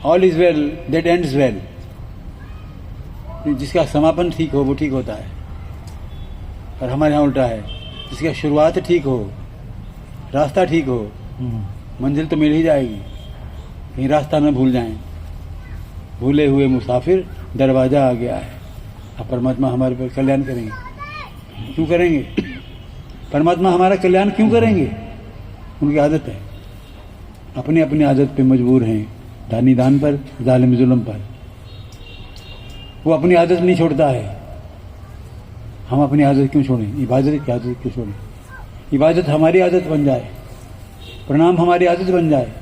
All is well that ends well. जिसका समापन ठीक हो वो ठीक होता है, और हमारे यहाँ उल्टा है, जिसकी शुरुआत ठीक हो, रास्ता ठीक हो, मंजिल तो मिल ही जाएगी। कहीं रास्ता न भूल जाएं। भूले हुए मुसाफिर दरवाजा आ गया है। अब परमात्मा हमारे पर कल्याण करेंगे, क्यों करेंगे? परमात्मा हमारा कल्याण क्यों करेंगे? उनकी आदत है, अपनी अपनी आदत पे मजबूर हैं। दानी दान पर, जालिम जुल्म पर। वो अपनी आदत नहीं छोड़ता है, हम अपनी आदत क्यों छोड़ें? इबादत की आदत क्यों छोड़ें? इबादत हमारी आदत बन जाए, प्रणाम हमारी आदत बन जाए,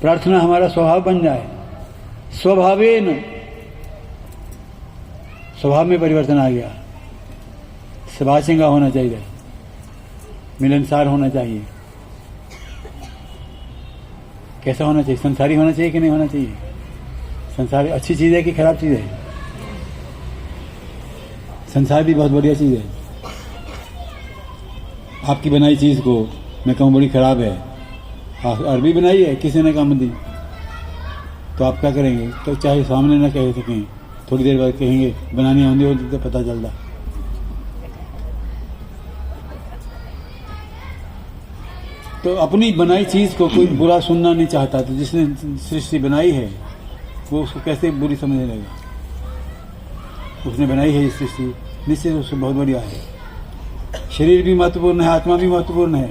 प्रार्थना हमारा स्वभाव बन जाए। स्वभावेन, स्वभाव में परिवर्तन आ गया। सबाचंगा होना चाहिए, मिलनसार होना चाहिए। कैसा होना चाहिए? संसारी होना चाहिए कि नहीं होना चाहिए? संसार अच्छी चीज़ है कि खराब चीज़ है? संसार भी बहुत बढ़िया चीज़ है। आपकी बनाई चीज़ को मैं कहूँ बड़ी खराब है, अरबी बनाई है, किसी ने काम दी, तो आप क्या करेंगे? तो चाहे सामने ना कह सकें, थोड़ी देर बाद कहेंगे बनानी आंधी होती तो पता चलता। तो अपनी बनाई चीज़ को कोई बुरा सुनना नहीं चाहता, तो जिसने सृष्टि बनाई है वो उसको कैसे बुरी समझने लगेगा? उसने बनाई है ये सृष्टि, निश्चित उससे बहुत बढ़िया है। शरीर भी महत्वपूर्ण है, आत्मा भी महत्वपूर्ण है।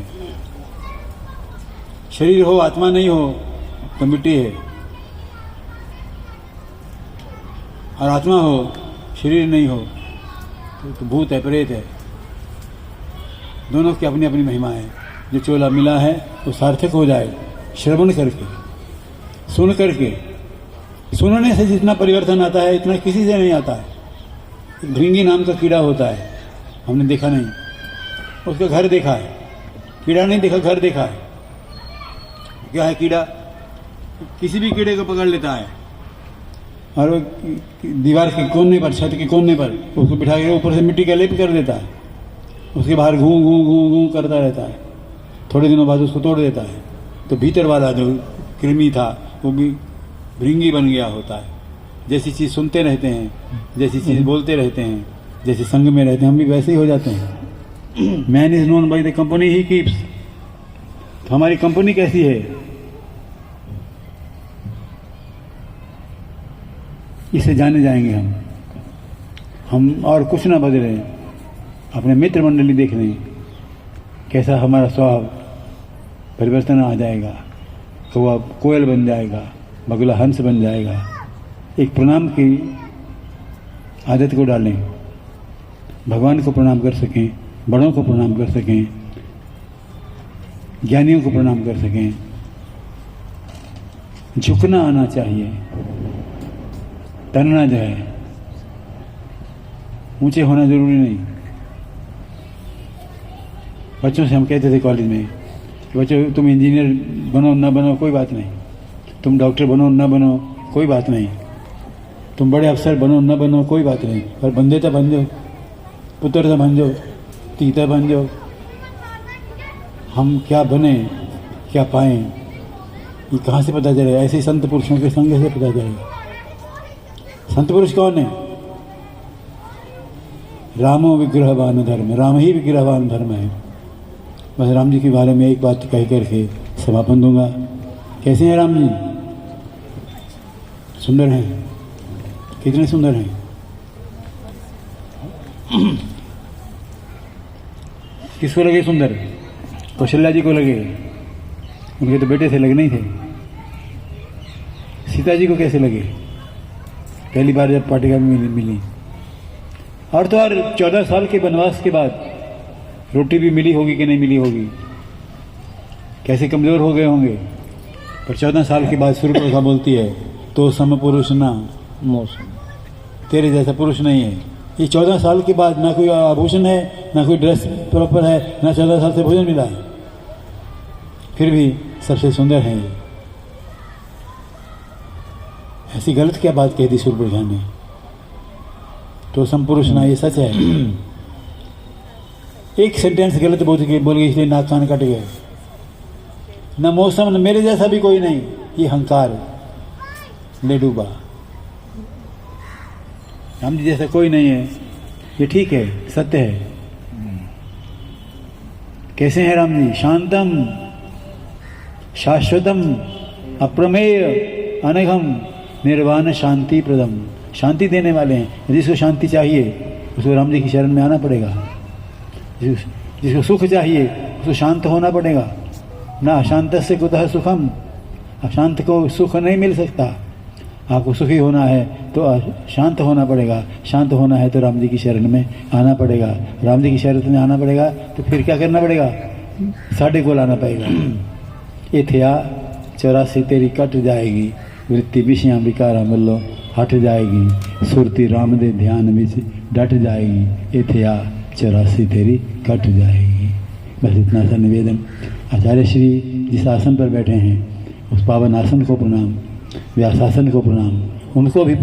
शरीर हो आत्मा नहीं हो तो मिट्टी है, और आत्मा हो शरीर नहीं हो तो भूत है, प्रेत है। दोनों की अपनी अपनी महिमा है। जो चोला मिला है वो सार्थक हो जाए श्रवण करके, सुन करके। सुनने से जितना परिवर्तन आता है इतना किसी से नहीं आता है। भृंगी नाम का कीड़ा होता है, हमने देखा नहीं, उसका घर देखा है। कीड़ा नहीं देखा, घर देखा है। क्या है कीड़ा? किसी भी कीड़े को पकड़ लेता है और वो दीवार के कोने पर, छत के कोने पर उसको बिठा के ऊपर से मिट्टी का लेप कर देता है। उसके बाहर घूं घूं घूं घूं करता रहता है। थोड़े दिनों बाद उसको तोड़ देता है, तो भीतर वाला जो कृमि था वो भी भृंगी बन गया होता है। जैसी चीज़ सुनते रहते हैं, जैसी चीज़ बोलते रहते हैं, जैसे संग में रहते हैं, हम भी वैसे ही हो जाते हैं। Man is known by the company he keeps. तो हमारी कंपनी कैसी है? इसे जाने जाएंगे हम और कुछ ना बदलें। अपने मित्र मंडली देख लें, कैसा हमारा स्वभाव परिवर्तन आ जाएगा। कौवा कोयल बन जाएगा, बगुला हंस बन जाएगा। एक प्रणाम की आदत को डालें, भगवान को प्रणाम कर सकें, बड़ों को प्रणाम कर सकें, ज्ञानियों को प्रणाम कर सकें। झुकना आना चाहिए, तनना जो है, ऊंचे होना जरूरी नहीं। बच्चों से हम कहते थे कॉलेज में कि बच्चों तुम इंजीनियर बनो ना बनो कोई बात नहीं, तुम डॉक्टर बनो ना बनो कोई बात नहीं, तुम बड़े अफसर बनो न बनो कोई बात नहीं, पर बंदे तो बन जाओ, पुत्र तो बन जाओ, तीता बन जाओ। हम क्या बने क्या पाएं ये कहाँ से पता चलेगा? ऐसे संत पुरुषों के संग से पता चलेगा। संत पुरुष कौन है? रामो विग्रहवान धर्म, राम ही विग्रहवान धर्म है। बस राम जी के बारे में एक बात कह करके समापन दूंगा। कैसे हैं राम जी? सुंदर हैं, कितने सुंदर हैं। किसको लगे सुंदर? कौशल्या जी को लगे, उनके तो बेटे थे, लगने ही थे। सीता जी को कैसे लगे पहली बार जब पाटिका में मिली? और तो और 14 साल के वनवास के बाद रोटी भी मिली होगी कि नहीं मिली होगी, कैसे कमजोर हो गए होंगे। पर 14 साल के बाद सूर्यप्रभा बोलती है तो सम पुरुष ना मौसम, तेरे जैसा पुरुष नहीं है। ये 14 साल के बाद ना कोई आभूषण है, ना कोई ड्रेस प्रॉपर है, ना 14 साल से भोजन मिला है, फिर भी सबसे सुंदर है ये। ऐसी गलत क्या बात कह दी सूर्यप्रभा ने? तो सम पुरुष ना, ये सच है। एक सेंटेंस गलत बोल गई इसलिए नाक कान कट गए। न मौसम, न मेरे जैसा भी कोई नहीं, ये अहंकार है। ले डूबा। राम जी जैसा कोई नहीं है, ये ठीक है, सत्य है। कैसे हैं राम जी? शांतम शाश्वतम अप्रमेय अनघम निर्वाण शांति प्रदम। शांति देने वाले हैं। जिसको शांति चाहिए उसको राम जी की शरण में आना पड़ेगा। जिसको सुख चाहिए उसको शांत होना पड़ेगा। ना अशांत से कुतः सुखम, अशांत को सुख नहीं मिल सकता। आपको सुखी होना है तो शांत होना पड़ेगा, शांत होना है तो राम जी की शरण में आना पड़ेगा। राम जी की शरण में आना पड़ेगा तो फिर क्या करना पड़ेगा? साढ़े को लाना पड़ेगा। इथया 84 तेरी कट जाएगी, वृत्ति विषयां विकारा मल्लो हट जाएगी, सुरती राम दे ध्यान में डट जाएगी। इथया 84 तेरी कट जाएगी। बस इतना सा निवेदन। आचार्य श्री जिस आसन पर बैठे हैं उस पावन आसन को प्रणाम, व्यासासन को प्रणाम, उनको भी